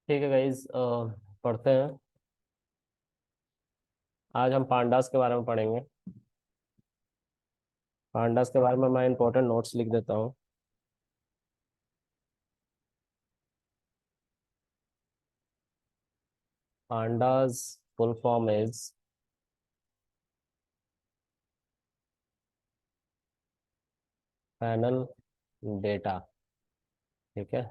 ठीक है गाइज, पढ़ते हैं। आज हम पांडास के बारे में पढ़ेंगे। पांडास के बारे में मैं इंपॉर्टेंट नोट्स लिख देता हूँ। Pandas full form is panel data. ठीक है।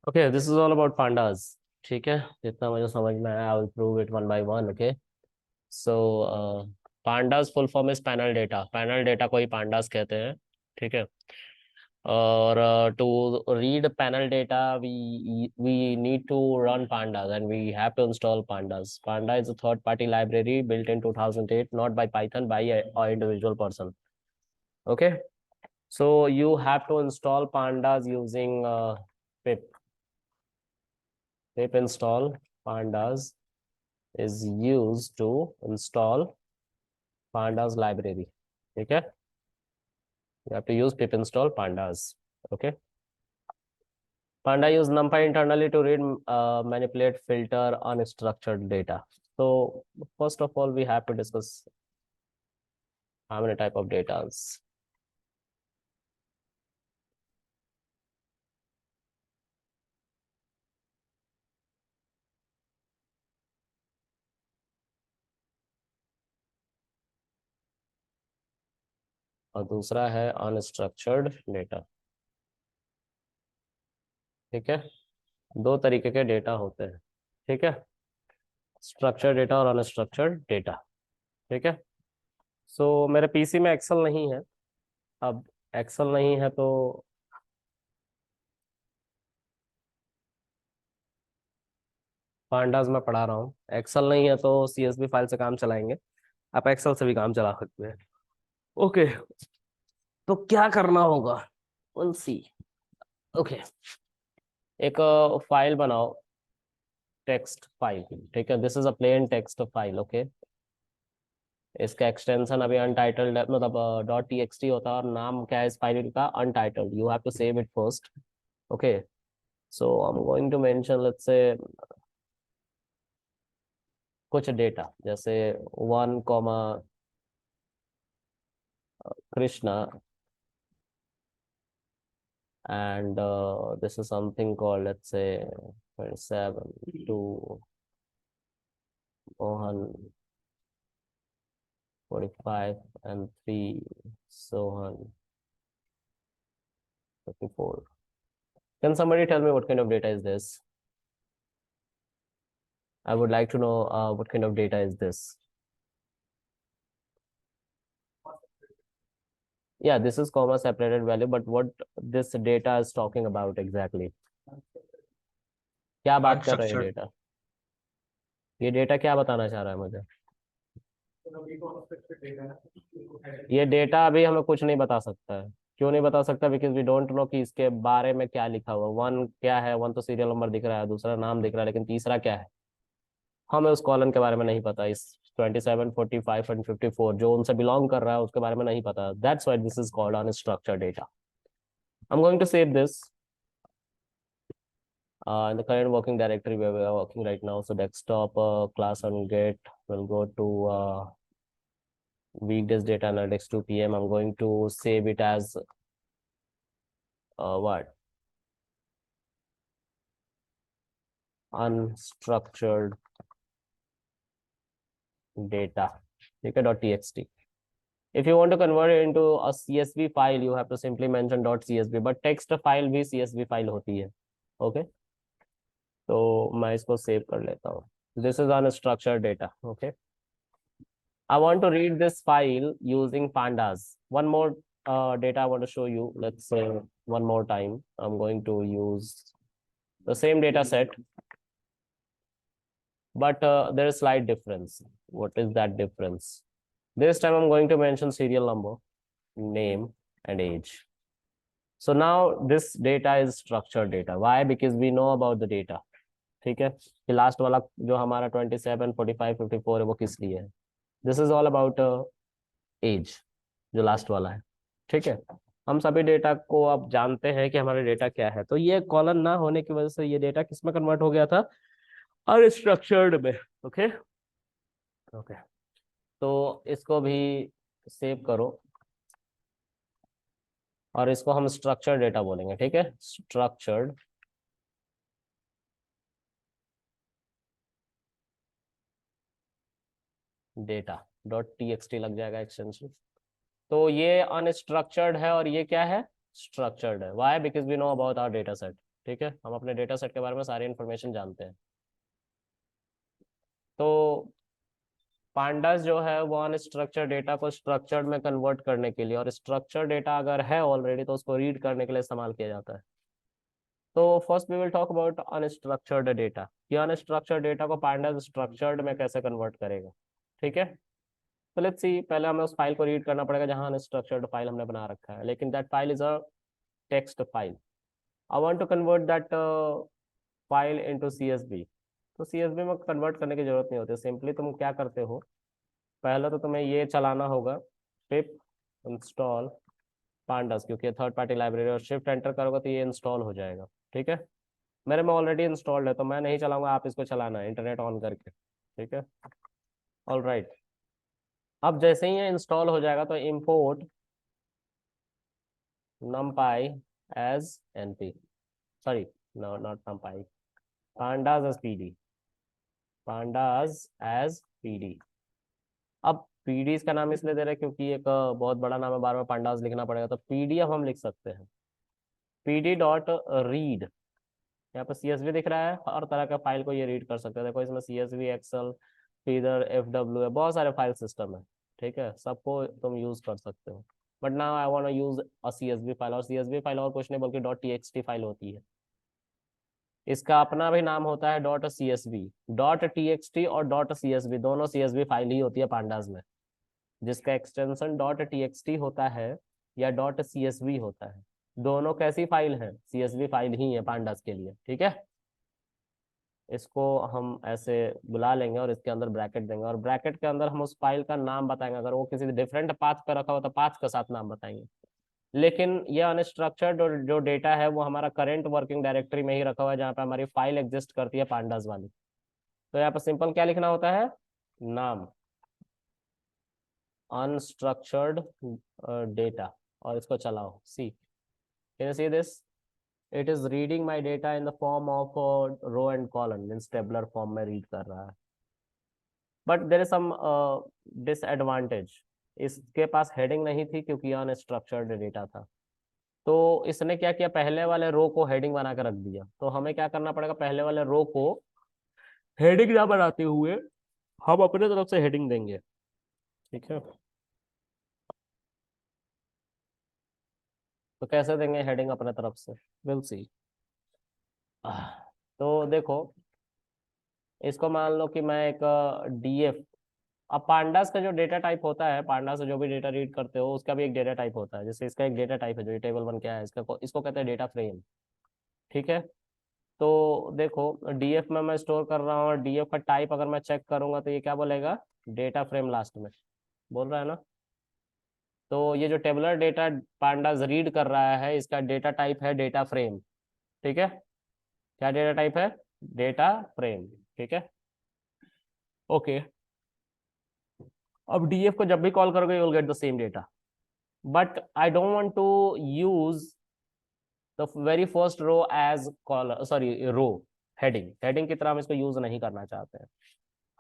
Okay, this is all about pandas. ठीक है। जितना मुझे समझ में आया, I will prove it one by one. Okay. So pandas full form is panel data. Panel data को ही पांडास कहते हैं। ठीक है। और to read panel data, we need to run pandas, and we have to install pandas. Panda is a third party library built in 2008, not by Python, by a individual person. Okay. So you have to install pandas using pip. Pip install pandas is used to install pandas library. ठीक है। You have to use pip install pandas. Okay. Panda use NumPy internally to read, manipulate, filter unstructured data. So first of all, we have to discuss how many type of data. और दूसरा है unstructured data. ठीक है। दो तरीके के data होते हैं। ठीक है। स्ट्रक्चर्ड डेटा और अनस्ट्रक्चर्ड डेटा। ठीक है। सो मेरे पीसी में एक्सेल नहीं है। अब एक्सेल नहीं है तो पांडास में पढ़ा रहा हूँ। एक्सेल नहीं है तो सीएसवी फाइल से काम चलाएंगे। आप एक्सेल से भी काम चला सकते हैं। ओके, तो क्या करना होगा, विल सी। ओके, एक फाइल बनाओ, टेक्स्ट फाइल, ठीक है, this is a plain text file. Okay, इसका एक्सटेंशन अभी अनटाइटल्ड मतलब डॉट टी एक्स टी होता है, और नाम क्या है इस फाइल का, untitled. You have to save it first. Okay, so I am going to mention let's say कुछ डेटा, जैसे 1, Krishna, and this is something called, let's say, 27 to Mohan, 45 and 3 Sohan, 54. Can somebody tell me what kind of data is this? I would like to know what kind of data is this. Yeah, this is comma separated value, but what this data is talking about exactly? क्या बात कर रहे हैं data, ये data क्या बताना चाह रहा है मुझे? ये डेटा अभी हमें कुछ नहीं बता सकता है। क्यों नहीं बता सकता? बिकॉज वी डोंट नो कि इसके बारे में क्या लिखा हुआ। वन क्या है, वन तो सीरियल नंबर दिख रहा है, दूसरा नाम दिख रहा है, लेकिन तीसरा क्या है हमें उस कॉलम के बारे में नहीं पता। इस 27, 45 एंड 54 जो उनसे बिलोंग कर रहा है उसके बारे में नहीं पता। That's why this is called unstructured data. I am going to save this in the current working directory where we are working right now. So desktop class and get will go to weekdays data analytics 2 p.m. I'm going to save it as what? Unstructured data. Okay, .txt. If you want to convert it into a CSV file, you have to simply mention .csv. But text file भी CSV file होती है. Okay, तो मैं इसको save कर लेता हूँ. This is unstructured data. Okay, I want to read this file using pandas. One more data I want to show you. Let's say one more time. I'm going to use the same data set, but there is slight difference. What is that difference? This time I'm going to mention serial number, name, and age. So now this data is structured data. Why? Because we know about the data. ठीक है, कि last वाला जो हमारा 27, 45, 54 है वो किस लिए है। This is all about age, जो लास्ट वाला है। ठीक है, हम सभी डेटा को अब जानते हैं कि हमारा डेटा क्या है। तो ये कॉलन ना होने की वजह से ये डेटा किस में कन्वर्ट हो गया था, अनस्ट्रक्चर्ड में। ओके ओके, तो इसको भी सेव करो और इसको हम स्ट्रक्चर्ड डेटा बोलेंगे। ठीक है, स्ट्रक्चर्ड डेटा .txt लग जाएगा एक्सटेंशन। तो ये अनस्ट्रक्चर्ड है और ये क्या है, स्ट्रक्चर्ड है। Why? Because we know about our data set. ठीक है, हम अपने डेटा सेट के बारे में सारी इन्फॉर्मेशन जानते हैं। तो पांडास जो है वो अनस्ट्रक्चर्ड डेटा को स्ट्रक्चर्ड में कन्वर्ट करने के लिए, और स्ट्रक्चर्ड डेटा अगर है ऑलरेडी तो उसको रीड करने के लिए इस्तेमाल किया जाता है। तो first we will talk about unstructured data. ये अनस्ट्रक्चर्ड डेटा को पांडास स्ट्रक्चर्ड में कैसे कन्वर्ट करेगा। ठीक है, तो लेट्स सी, पहले हमें उस फाइल को रीड करना पड़ेगा जहां अनस्ट्रक्चर्ड फाइल हमने बना रखा है, लेकिन that file is a text file. I want to convert that file into CSV। तो CSV में कन्वर्ट करने की जरूरत नहीं होती। सिंपली तुम क्या करते हो, पहले तो तुम्हें ये चलाना होगा पिप इंस्टॉल पांडास, क्योंकि ये थर्ड पार्टी लाइब्रेरी, और शिफ्ट एंटर करोगे तो ये इंस्टॉल हो जाएगा। ठीक है, मेरे में ऑलरेडी इंस्टॉल्ड है तो मैं नहीं चलाऊंगा, आप इसको चलाना है इंटरनेट ऑन करके। ठीक है, ऑल राइट। अब जैसे ही ये इंस्टॉल हो जाएगा तो import numpy as np, sorry, no, not numpy, pandas as pd, pandas as pd। अब पीडीज का नाम इसलिए दे रहे हैं क्योंकि एक बहुत बड़ा नाम है, बार बार पांडास लिखना पड़ेगा, तो पीडीएफ हम लिख सकते हैं पीडी डॉट रीड। यहाँ पर सीएसवी दिख रहा है, हर तरह का फाइल को ये रीड कर सकते हैं। देखो इसमें सीएसवी, एक्सेल, फीडर, एफडब्ल्यू है, बहुत सारे फाइल सिस्टम है। ठीक है, सबको तुम यूज कर सकते हो। But now I want to use a CSV file, और सीएसवी फाइल और कुछ नहीं बल्कि .txt फाइल होती है। इसका अपना भी नाम होता है .csv। .txt और .csv दोनों CSV फाइल ही होती है पांडास में। जिसका एक्सटेंशन डॉट टीएक्सटी होता है या डॉट सीएसवी होता है। दोनों कैसी फाइल है? सीएसवी फाइल ही है पांडास के लिए, ठीक है। इसको हम ऐसे बुला लेंगे और इसके अंदर ब्रैकेट देंगे, और ब्रैकेट के अंदर हम उस फाइल का नाम बताएंगे। अगर वो किसी डिफरेंट पाथ पर रखा हो तो पाथ के साथ नाम बताएंगे। लेकिन ये अनस्ट्रक्चर्ड जो डेटा है वो हमारा करंट वर्किंग डायरेक्टरी में ही रखा हुआ है, जहाँ पे हमारी फाइल एग्जिस्ट करती है पांडास वाली। तो यहाँ पर सिंपल क्या लिखना होता है? नाम अनस्ट्रक्चर्ड डेटा, और इसको चलाओ। See, can you see this? It is reading my data in the form of row and column, means tabular form में रीड कर रहा है। But there is some disadvantage, इसके पास हेडिंग नहीं थी क्योंकि अनस्ट्रक्चर्ड डेटा था। तो इसने क्या किया, पहले वाले रो को हेडिंग बना के रख दिया। तो हमें क्या करना पड़ेगा, पहले वाले रो को हेडिंग ना बनाते हुए हम अपने तरफ से हेडिंग देंगे, ठीक है। तो कैसे देंगे हेडिंग अपने तरफ से? Will see. तो देखो, इसको मान लो कि मैं एक डीएफ, अब पांडास का जो डेटा टाइप होता है, पांडास से जो भी डेटा रीड करते हो उसका भी एक डेटा टाइप होता है। जैसे इसका एक डेटा टाइप है जो ये टेबल बन के आया है, इसको कहते हैं डेटा फ्रेम, ठीक है। तो देखो, डीएफ में मैं स्टोर कर रहा हूँ और डीएफ का टाइप अगर मैं चेक करूंगा तो ये क्या बोलेगा? डेटा फ्रेम लास्ट में बोल रहा है ना। तो ये जो टेबलर डेटा पांडास रीड कर रहा है, इसका डेटा टाइप है डेटा फ्रेम, ठीक है। क्या डेटा टाइप है? डेटा फ्रेम, ठीक है। ओके, अब डीएफ को जब भी कॉल करोगे you will get the same data, but I don't want to use the very first row as collar, sorry row, heading की तरह हम इसको यूज नहीं करना चाहते हैं।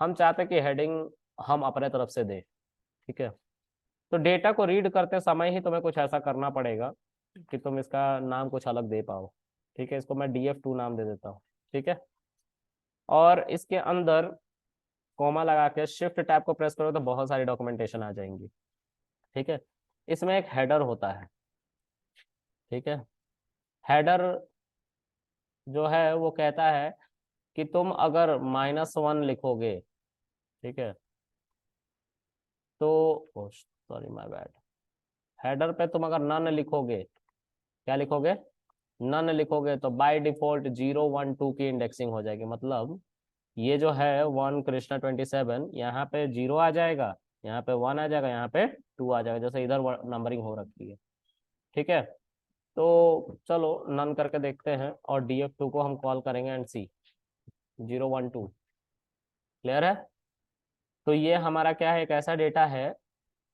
हम चाहते हैं कि हेडिंग हम अपने तरफ से दें, ठीक है। तो डेटा को रीड करते समय ही तुम्हें कुछ ऐसा करना पड़ेगा कि तुम इसका नाम कुछ अलग दे पाओ, ठीक है। इसको मैं DF2 नाम दे देता हूँ, ठीक है। और इसके अंदर कॉमा लगा के शिफ्ट टैब को प्रेस करो तो बहुत सारी डॉक्यूमेंटेशन आ जाएंगी, ठीक है। इसमें एक हेडर होता है, ठीक है। हेडर जो है वो कहता है कि तुम अगर -1 लिखोगे, ठीक है, तो सॉरी माय बैड, हेडर पे तुम अगर नन लिखोगे, क्या लिखोगे? नन लिखोगे तो बाय डिफॉल्ट 0 1 2 की इंडेक्सिंग हो जाएगी। मतलब ये जो है 1 कृष्णा 27, यहाँ पे 0 आ जाएगा, यहाँ पे 1 आ जाएगा, यहाँ पे 2 आ जाएगा, जैसे इधर नंबरिंग हो रखी है, ठीक है। तो चलो नन करके देखते हैं और DF2 को हम कॉल करेंगे एंड सी 0 1 2। क्लियर है? तो ये हमारा क्या है, एक ऐसा डेटा है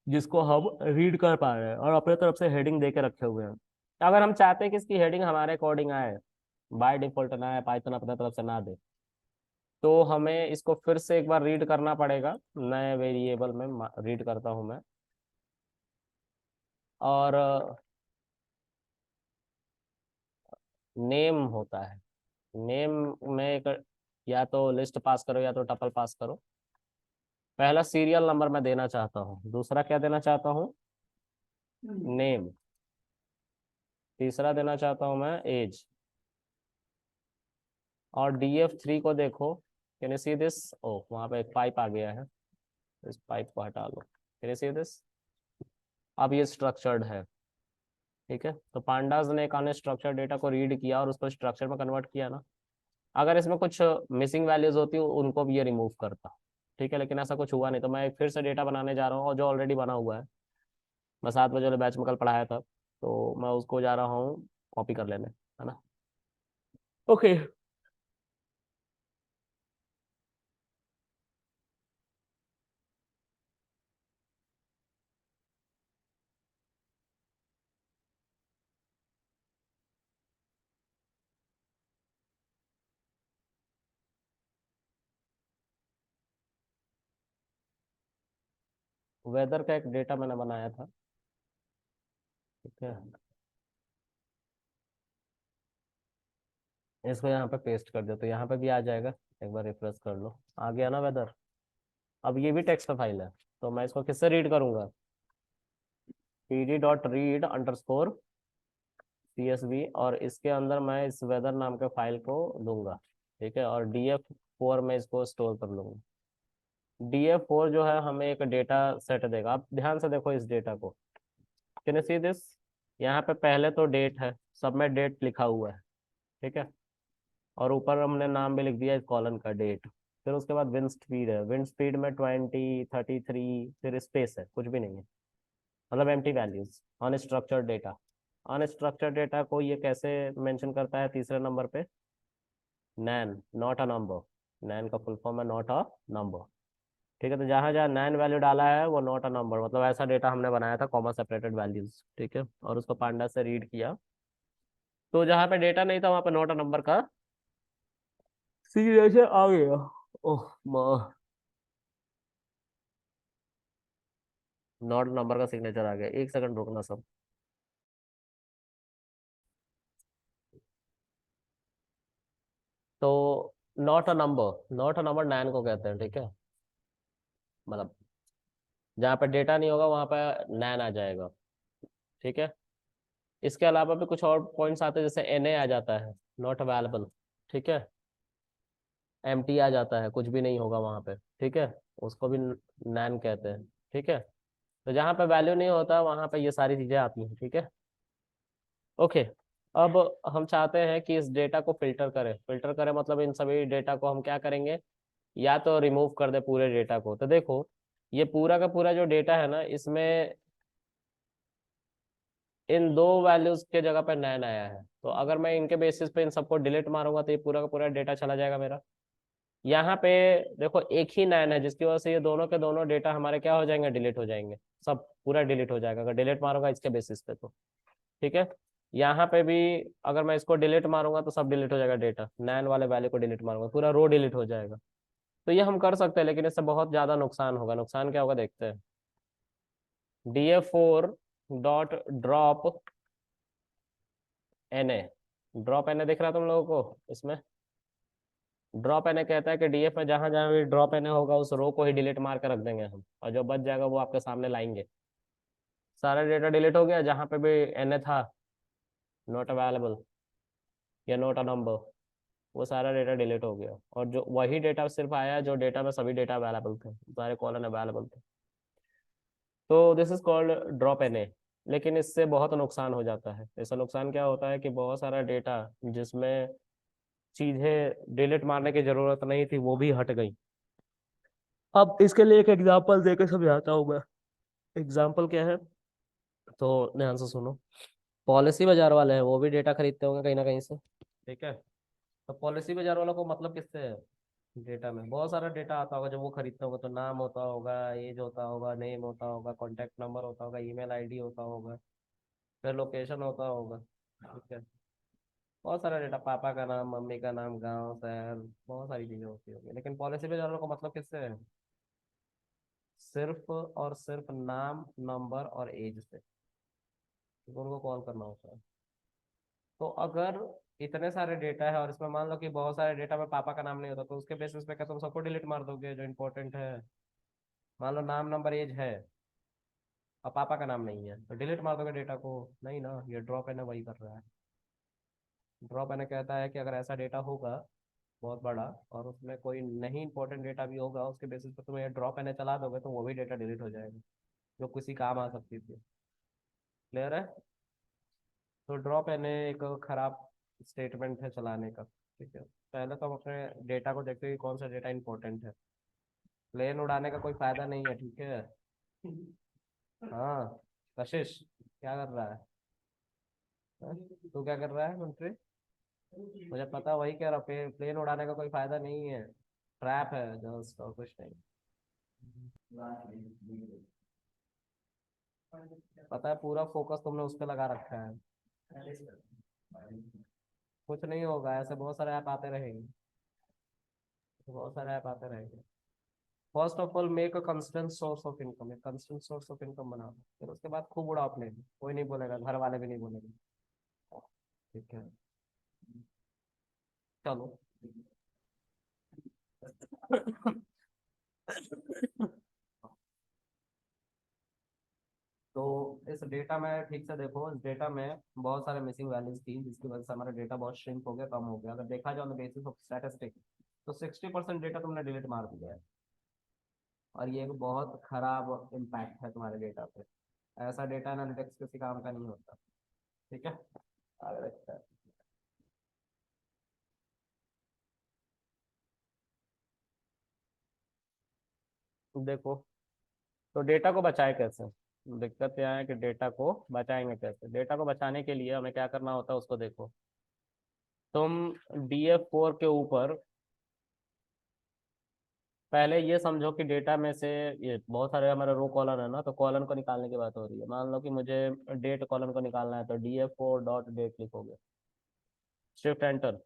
जिसको हम रीड कर पा रहे हैं और अपने तरफ से हेडिंग दे के रखे हुए हैं। अगर हम चाहते हैं कि इसकी हेडिंग हमारे अकॉर्डिंग आए, बाय डिफॉल्ट ना आए, पाइथन अपने तरफ से ना दे, तो हमें इसको फिर से एक बार रीड करना पड़ेगा। नए वेरिएबल में रीड करता हूं मैं, और नेम होता है। नेम में एक, या तो लिस्ट पास करो या तो टपल पास करो। पहला सीरियल नंबर मैं देना चाहता हूँ, दूसरा क्या देना चाहता हूँ? नेम। तीसरा देना चाहता हूँ मैं एज। और DF3 को देखो, कैन यू सी दिस? ओ, वहां पे एक पाइप आ गया है, इस पाइप को हटा लो। Can you see this? अब ये स्ट्रक्चर्ड है, ठीक है। तो पांडास ने एक अनस्ट्रक्चर डेटा को रीड किया और उसको स्ट्रक्चर में कन्वर्ट किया ना। अगर इसमें कुछ मिसिंग वैल्यूज होती उनको भी ये रिमूव करता, ठीक है। लेकिन ऐसा कुछ हुआ नहीं, तो मैं एक फिर से डेटा बनाने जा रहा हूँ और जो ऑलरेडी बना हुआ है, मैं 7 बजे वाले बैच में कल पढ़ाया था, तो मैं उसको जा रहा हूँ कॉपी कर लेने, है ना। ओके, वेदर का एक डेटा मैंने बनाया था, ठीक है। इसको यहाँ पे पेस्ट कर दो तो यहाँ पे भी आ जाएगा। एक बार रिफ्रेश कर लो, आ गया ना वेदर। अब ये भी टेक्स्ट फाइल है, तो मैं इसको किससे रीड करूंगा? pd.read_csv, और इसके अंदर मैं इस वेदर नाम के फाइल को दूंगा, ठीक है। और DF4 में इसको स्टोर कर लूंगा। DF4 जो है हमें एक डेटा सेट देगा। आप ध्यान से देखो इस डेटा को, कैन यू सी दिस? यहाँ पे पहले तो डेट है, सब में डेट लिखा हुआ है, ठीक है, और ऊपर हमने नाम भी लिख दिया इस कॉलन का, डेट। फिर उसके बाद विंड स्पीड है, विंड स्पीड में 20, 33, फिर स्पेस है, कुछ भी नहीं है, मतलब empty values. Unstructured data, unstructured data को ये कैसे मेंशन करता है तीसरे नंबर पे? नैन, नॉट अ नंबर। नैन का फुल फॉर्म है नॉट अ नंबर, ठीक है। तो जहां जहां नैन वैल्यू डाला है वो नॉट अ नंबर, मतलब ऐसा डेटा हमने बनाया था, कॉमा सेपरेटेड वैल्यूज, ठीक है, और उसको पांडा से रीड किया। तो जहां पे डेटा नहीं था वहां पे नॉट अ नंबर का सिग्नेचर आ गया। ओह माँ, नॉट नंबर का सिग्नेचर आ गया, एक सेकंड रुकना सब। तो not a number, not a number NaN को कहते हैं, ठीक है, मतलब जहाँ पे डेटा नहीं होगा वहां पे नैन आ जाएगा, ठीक है। इसके अलावा भी कुछ और पॉइंट्स आते हैं, जैसे एन आ जाता है, नॉट अवेलेबल, ठीक है। एम्प्टी आ जाता है, कुछ भी नहीं होगा वहां पे, ठीक है, उसको भी नैन कहते हैं, ठीक है। तो जहाँ पे वैल्यू नहीं होता वहां पे ये सारी चीजें आती हैं, ठीक है। ओके, अब हम चाहते हैं कि इस डेटा को फिल्टर करें, फिल्टर करें मतलब इन सभी डेटा को हम क्या करेंगे, या तो रिमूव कर दे पूरे डेटा को। तो देखो ये पूरा का पूरा जो डेटा है ना, इसमें इन दो वैल्यूज के जगह पे नैन आया है, तो अगर मैं इनके बेसिस पे इन सबको डिलीट मारूंगा तो ये पूरा का पूरा डेटा चला जाएगा मेरा। यहाँ पे देखो एक ही नैन है, जिसकी वजह से ये दोनों के दोनों डेटा हमारे क्या हो जाएंगे, डिलीट हो जाएंगे, सब पूरा डिलीट हो जाएगा अगर डिलीट मारूंगा इसके बेसिस पे तो, ठीक है। यहाँ पे भी अगर मैं इसको डिलीट मारूंगा तो सब डिलीट हो जाएगा डेटा, नैन वाले वैल्यू को डिलीट मारूंगा पूरा रो डिलीट हो जाएगा। तो ये हम कर सकते हैं, लेकिन इससे बहुत ज्यादा नुकसान होगा। नुकसान क्या होगा देखते हैं। DF4 dot drop NA, drop NA दिख रहा है तुम लोगों को इसमें? ड्रॉप NA कहता है कि DF में जहां जहां भी ड्रॉप NA होगा उस रो को ही डिलीट मार के रख देंगे हम, और जो बच जाएगा वो आपके सामने लाएंगे। सारा डेटा डिलीट हो गया, जहां पे भी NA था, नॉट अवेलेबल या नॉट अ नंबर, वो सारा डेटा डिलीट हो गया, और जो वही डेटा सिर्फ आया जो डेटा में सभी डेटा अवेलेबल थे, सारे कॉलम अवेलेबल थे। तो this is called drop NA। लेकिन इससे बहुत नुकसान हो जाता है। इससे नुकसान क्या होता है कि बहुत सारा डेटा जिसमें चीजें डिलीट मारने की जरूरत नहीं थी वो भी हट गई। अब इसके लिए एक एग्जांपल देकर समझाता हूँ मैं। एग्जांपल क्या है, तो ध्यान से सुनो। पॉलिसी बाजार वाले हैं, वो भी डेटा खरीदते होंगे कहीं ना कहीं से, ठीक है। तो पॉलिसी बाजार वालों को मतलब किससे है, डेटा में बहुत सारा डेटा आता होगा जब वो खरीदते होंगे, तो नाम होता होगा, एज होता होगा, नेम होता होगा, कॉन्टैक्ट नंबर होता होगा, ईमेल आईडी होता होगा, फिर लोकेशन होता होगा, ठीक है। बहुत सारा डेटा, पापा का नाम, मम्मी का नाम, गांव, शहर, बहुत सारी चीजें होती होंगी। लेकिन पॉलिसी बाजार वालों को मतलब किससे है, सिर्फ और सिर्फ नाम, नंबर और एज से, तो उनको कॉल करना होता है। तो अगर इतने सारे डेटा है और इसमें मान लो कि बहुत सारे डेटा में पापा का नाम नहीं होता, तो उसके बेसिस पे क्या तुम सबको डिलीट मार दोगे जो इंपॉर्टेंट है? मान लो नाम, नंबर, एज है और पापा का नाम नहीं है, तो डिलीट मार दोगे डेटा को? नहीं ना, ये ड्रॉप है ना, वही कर रहा है। ड्रॉप है ना कहता है कि अगर ऐसा डेटा होगा बहुत बड़ा और उसमें कोई नहीं इंपॉर्टेंट डेटा भी होगा, उसके बेसिस पे तुम ये ड्रॉप है ना चला दोगे तो वो भी डेटा डिलीट हो जाएगा जो किसी काम आ सकती थी। क्लियर है? तो ड्रॉप एन एक खराब स्टेटमेंट है चलाने का, ठीक है। पहले तो हम अपने डेटा को देखते हैं कि कौन सा डेटा इंपॉर्टेंट है। प्लेन उड़ाने का कोई फायदा नहीं है, ठीक है। हाँ, कशिश क्या कर रहा है? हाँ? तू क्या कर रहा है मंत्री? मुझे पता, वही कह रहा, प्लेन उड़ाने का कोई फायदा नहीं है, ट्रैप है जस्ट, और कुछ नहीं। पता है, पूरा फोकस तुमने उस पर लगा रखा है। कुछ नहीं होगा, ऐसे बहुत सारे ऐप आते रहेंगे, बहुत सारे ऐप आते रहेंगे। First of all make a constant source of income, एक कंस्टेंट सोर्स ऑफ इनकम बना, फिर उसके बाद खूब उड़ाओ अपने, कोई नहीं बोलेगा, घर वाले भी नहीं बोलेंगे, ठीक है। चलो। तो इस डेटा में ठीक से देखो, इस डेटा में बहुत सारे मिसिंग वैल्यूज थी जिसकी वजह से हमारा डेटा बहुत श्रिंक हो गया, कम हो गया। अगर देखा जाए on the basis of statistic तो 60% डेटा तुमने डिलीट मार दिया है। और ये एक बहुत खराब इम्पैक्ट है तुम्हारे डेटा पे। ऐसा डेटा एनालिटिक्स किसी काम का नहीं होता। ठीक है, आगे देखते हैं। देखो, तो डेटा को बचाए कैसे। दिक्कत यह है कि डेटा को बचाएंगे कैसे। डेटा को बचाने के लिए हमें क्या करना होता है उसको देखो। तुम DF4 के ऊपर पहले ये समझो कि डेटा में से ये बहुत सारे हमारे रो कॉलम है ना, तो कॉलम को निकालने की बात हो रही है। मान लो कि मुझे डेट कॉलम को निकालना है, तो DF4 डॉट डेट लिखोगे, शिफ्ट एंटर।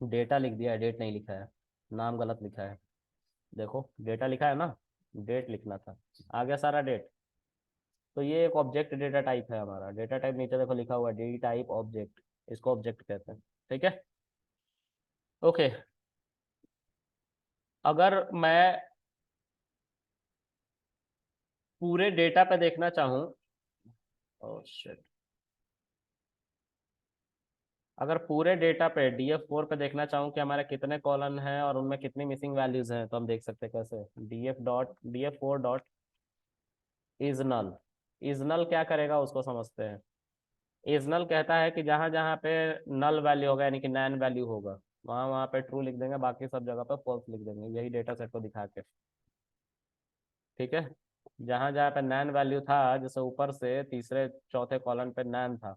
डेटा लिख दिया है, डेट नहीं लिखा है, नाम गलत लिखा है। देखो डेटा लिखा है ना, डेट लिखना था। आ गया सारा डेट। तो ये एक ऑब्जेक्ट डेटा टाइप है हमारा। डेटा टाइप नीचे देखो लिखा हुआ है, डी टाइप ऑब्जेक्ट, इसको ऑब्जेक्ट कहते हैं। ठीक है, ओके। अगर मैं पूरे डेटा पे देखना चाहूँ, ओह शिट, अगर पूरे डेटा पे DF4 पे देखना चाहूँ कि हमारे कितने कॉलम हैं और उनमें कितनी मिसिंग वैल्यूज हैं, तो हम देख सकते हैं कैसे। DF4 dot is null. Is null क्या करेगा उसको समझते हैं। इज नल कहता है कि जहां जहां पे नल वैल्यू होगा, यानी कि नैन वैल्यू होगा, वहां वहां पे ट्रू लिख देंगे, बाकी सब जगह पे फॉल्स लिख देंगे, यही डेटा सेट को दिखा के। ठीक है, जहां जहां पे नैन वैल्यू था, जैसे ऊपर से तीसरे चौथे कॉलम पे नैन था,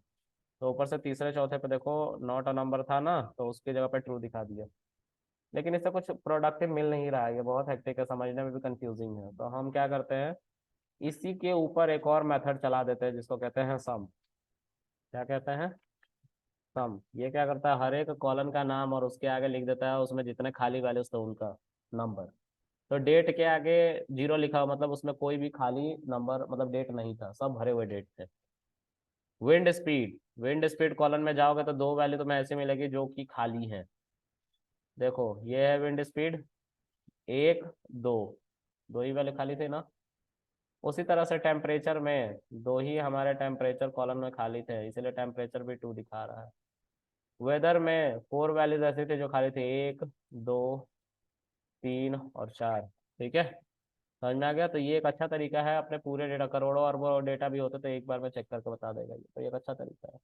तो ऊपर से तीसरे चौथे पे देखो नॉट अ नंबर था ना, तो उसकी जगह पे ट्रू दिखा दिया। लेकिन इससे कुछ प्रोडक्टिव मिल नहीं रहा है, ये बहुत हेक्टिक है, समझने में भी कंफ्यूजिंग है। तो हम क्या करते हैं, इसी के ऊपर एक और मेथड चला देते हैं जिसको कहते हैं सम। क्या कहते हैं, सम। ये क्या करता है, हर एक कॉलम का नाम और उसके आगे लिख देता है उसमें जितने खाली वैल्यूज थे उनका नंबर। तो डेट के आगे जीरो लिखा हो, मतलब उसमें कोई भी खाली नंबर, मतलब डेट नहीं था, सब भरे हुए डेट थे। विंड स्पीड कॉलम में जाओगे तो दो वैल्यू तुम्हें ऐसी मिलेगी जो कि खाली है। देखो ये है विंड स्पीड, एक, दो, दो ही वैल्यू खाली थे ना। उसी तरह से टेम्परेचर में दो ही हमारे टेम्परेचर कॉलम में खाली थे, इसीलिए टेम्परेचर भी टू दिखा रहा है। वेदर में फोर वैल्यूज ऐसी थी जो खाली थे, एक, दो, तीन और चार। ठीक है, समझ में आ गया। तो ये एक अच्छा तरीका है, अपने पूरे डेटा, करोड़ों अरबों डेटा भी होते तो एक बार में चेक करके बता देगा ये, तो ये एक अच्छा तरीका है।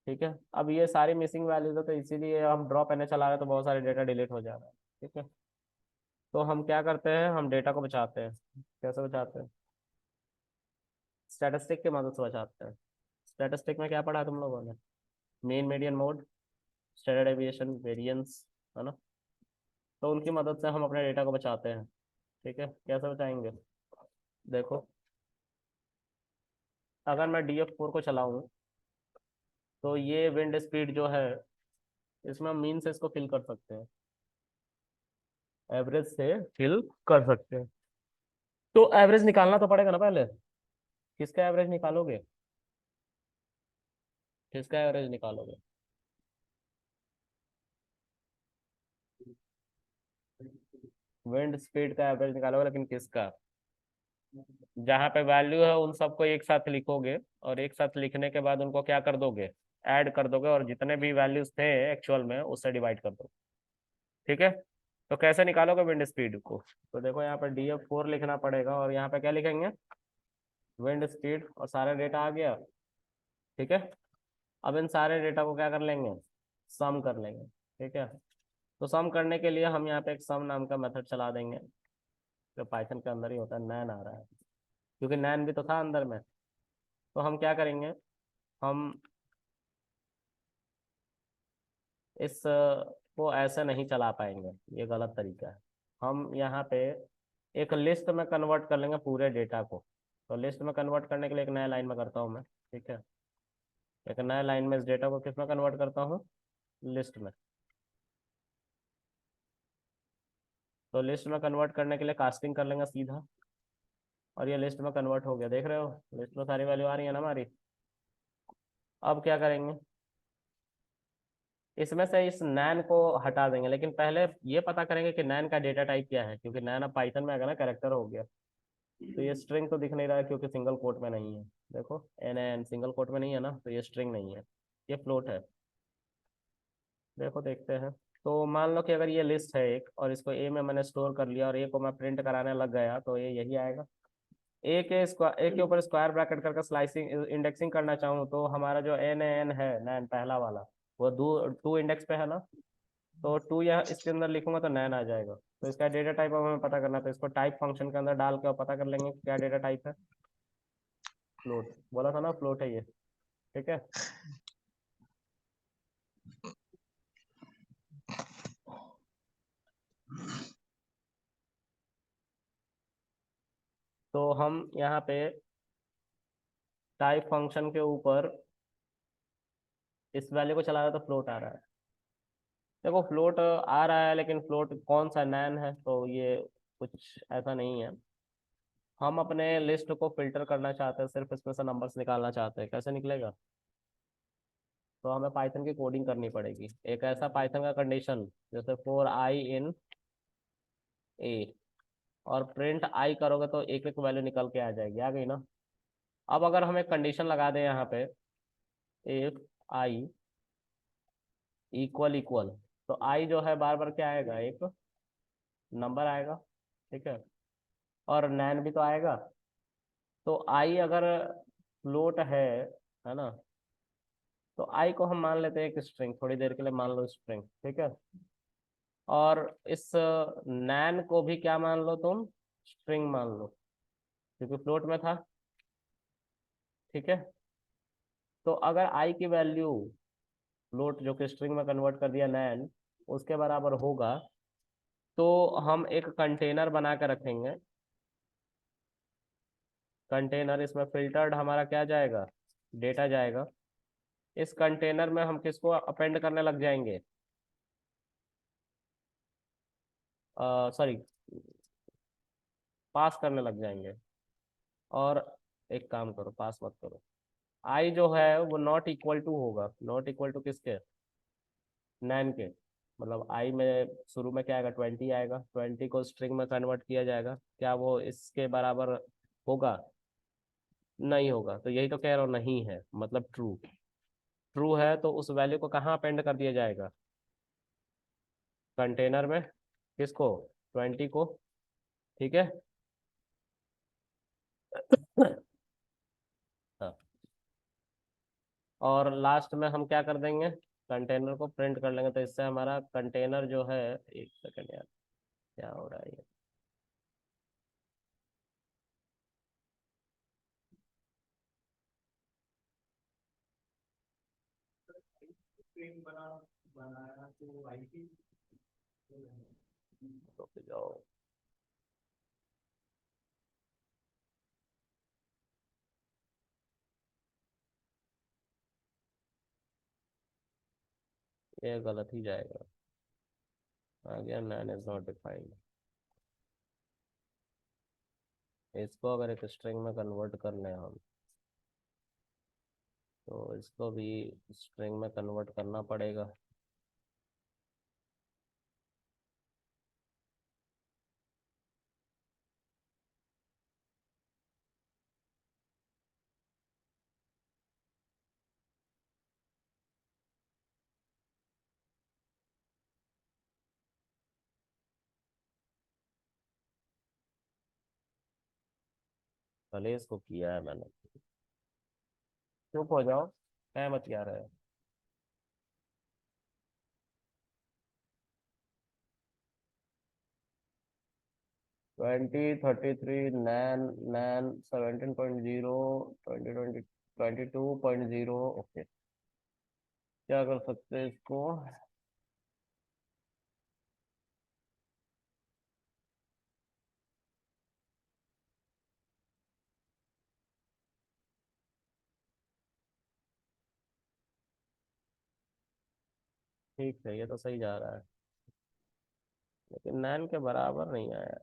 ठीक है, अब ये सारी मिसिंग वैल्यूज है, तो इसीलिए हम ड्रॉप एन चला रहे हैं, तो बहुत सारे डेटा डिलीट हो जा रहा है। ठीक है, तो हम क्या करते हैं, हम डेटा को बचाते हैं। कैसे बचाते हैं, स्टैटिस्टिक की मदद से बचाते हैं। स्टैटिस्टिक में क्या पढ़ा है तुम लोगों ने, mean median mode, standard deviation, variance, है ना। तो उनकी मदद से हम अपने डेटा को बचाते हैं। ठीक है, कैसे बचाएंगे, देखो। अगर मैं DF4 को चलाऊं, तो ये विंड स्पीड जो है, इसमें हम मीन से इसको फिल कर सकते हैं, एवरेज से फिल कर सकते हैं। तो एवरेज निकालना तो पड़ेगा ना पहले। किसका एवरेज निकालोगे, किसका एवरेज निकालोगे। विंड स्पीड का एवरेज निकालोगे, लेकिन किसका। जहाँ पे वैल्यू है उन सबको एक साथ लिखोगे, और एक साथ लिखने के बाद उनको क्या कर दोगे, ऐड कर दोगे, और जितने भी वैल्यूज थे एक्चुअल में उससे डिवाइड कर दो। ठीक है, तो कैसे निकालोगे विंड स्पीड को, तो देखो यहाँ पर DF4 लिखना पड़ेगा, और यहाँ पे क्या लिखेंगे, विंड स्पीड, और सारा डेटा आ गया। ठीक है, अब इन सारे डेटा को क्या कर लेंगे, सम कर लेंगे। ठीक है, तो सम करने के लिए हम यहाँ पे एक सम नाम का मेथड चला देंगे, जो पाइथन के अंदर ही होता है। नैन आ रहा है क्योंकि नैन भी तो था अंदर में। तो हम क्या करेंगे, हम इस को ऐसे नहीं चला पाएंगे, ये गलत तरीका है। हम यहाँ पे एक लिस्ट में कन्वर्ट कर लेंगे पूरे डेटा को। तो लिस्ट में कन्वर्ट करने के लिए एक नया लाइन में करता हूँ मैं। ठीक है, एक नया लाइन में इस डेटा को किस में कन्वर्ट करता हूँ, लिस्ट में। तो लिस्ट में कन्वर्ट करने के लिए कास्टिंग कर लेंगे सीधा, और ये लिस्ट में कन्वर्ट हो गया, देख रहे हो, लिस्ट में सारी वैल्यू आ रही है ना हमारी। अब क्या करेंगे, इसमें से इस नैन को हटा देंगे, लेकिन पहले ये पता करेंगे कि नैन का डेटा टाइप क्या है, क्योंकि नैन अब पाइथन में अगर ना कैरेक्टर हो गया। तो ये स्ट्रिंग तो दिख नहीं रहा है क्योंकि सिंगल कोट में नहीं है। देखो एन एन सिंगल कोट में नहीं है ना, तो ये स्ट्रिंग नहीं है, ये फ्लोट है। देखो देखते हैं, तो मान लो कि अगर ये लिस्ट है एक, और इसको ए में मैंने स्टोर कर लिया, और ए को मैं प्रिंट कराने लग गया, तो ये यही आएगा। ए के ऊपर स्क्वायर ब्रैकेट करके स्लाइसिंग इंडेक्सिंग करना चाहूँ, तो हमारा जो एन है नैन पहला वाला, वो टू इंडेक्स पे है ना, तो टू यहाँ इसके अंदर लिखूंगा तो नैन आ जाएगा। तो इसका डेटा टाइप अब हमें पता करना, तो इसको टाइप फंक्शन के अंदर डाल के पता कर लेंगे कि क्या डेटा टाइप है। फ्लोट बोला था ना, फ्लोट है ये, ठीक है। तो हम यहाँ पे टाइप फंक्शन के ऊपर इस वैल्यू को चला रहे तो फ्लोट आ रहा है। देखो फ्लोट आ रहा है, लेकिन फ्लोट कौन सा, नैन है, तो ये कुछ ऐसा नहीं है। हम अपने लिस्ट को फिल्टर करना चाहते हैं, सिर्फ इसमें से नंबर्स निकालना चाहते हैं, कैसे निकलेगा? तो हमें पाइथन की कोडिंग करनी पड़ेगी, एक ऐसा पाइथन का कंडीशन, जैसे फॉर आई इन ए, और प्रिंट आई करोगे तो एक एक वैल्यू निकल के आ जाएगी, आ गई ना। अब अगर हम एक कंडीशन लगा दें यहाँ पे, इफ आई इक्वल इक्वल, तो आई जो है बार बार क्या आएगा, एक नंबर आएगा, ठीक है, और नैन भी तो आएगा। तो आई अगर फ्लोट है ना, तो आई को हम मान लेते हैं एक स्ट्रिंग, थोड़ी देर के लिए मान लो स्ट्रिंग, ठीक है। और इस नैन को भी क्या मान लो तुम, स्ट्रिंग मान लो, क्योंकि फ्लोट में था, ठीक है। तो अगर आई की वैल्यू फ्लोट जो कि स्ट्रिंग में कन्वर्ट कर दिया नैन, उसके बराबर होगा, तो हम एक कंटेनर बना कर रखेंगे। कंटेनर, इसमें फिल्टर्ड हमारा क्या जाएगा, डेटा जाएगा। इस कंटेनर में हम किसको अपेंड करने लग जाएंगे, सॉरी, पास करने लग जाएंगे। और एक काम करो, पास मत करो, आई जो है वो नॉट इक्वल टू होगा, नॉट इक्वल टू किसके, नैन के। मतलब आई में शुरू में क्या आएगा, 20 आएगा, 20 को स्ट्रिंग में कन्वर्ट किया जाएगा, क्या वो इसके बराबर होगा? नहीं होगा, तो यही तो कह रहा हूँ, नहीं है, मतलब ट्रू। ट्रू है तो उस वैल्यू को कहाँ अपेंड कर दिया जाएगा, कंटेनर में, किसको, 20 को, ठीक है। हाँ, और लास्ट में हम क्या कर देंगे, कंटेनर को प्रिंट कर लेंगे, तो इससे हमारा कंटेनर जो है, एक सेकंड यार, क्या हो रहा है ये, रुक जाओ, ये गलत ही जाएगा, आ गया, नैन इज नॉट डिफाइंड। इसको अगर एक स्ट्रिंग में कन्वर्ट कर लें हम, तो इसको भी स्ट्रिंग में कन्वर्ट करना पड़ेगा। भले इसको किया है मैंने, चुप हो जाओ, क्या मत क्या रहे। 2033 नैन, नैन 17.0, 22.0, ओके। क्या कर सकते हैं इसको, ठीक है, ये तो सही जा रहा है, लेकिन नैन के बराबर नहीं आया।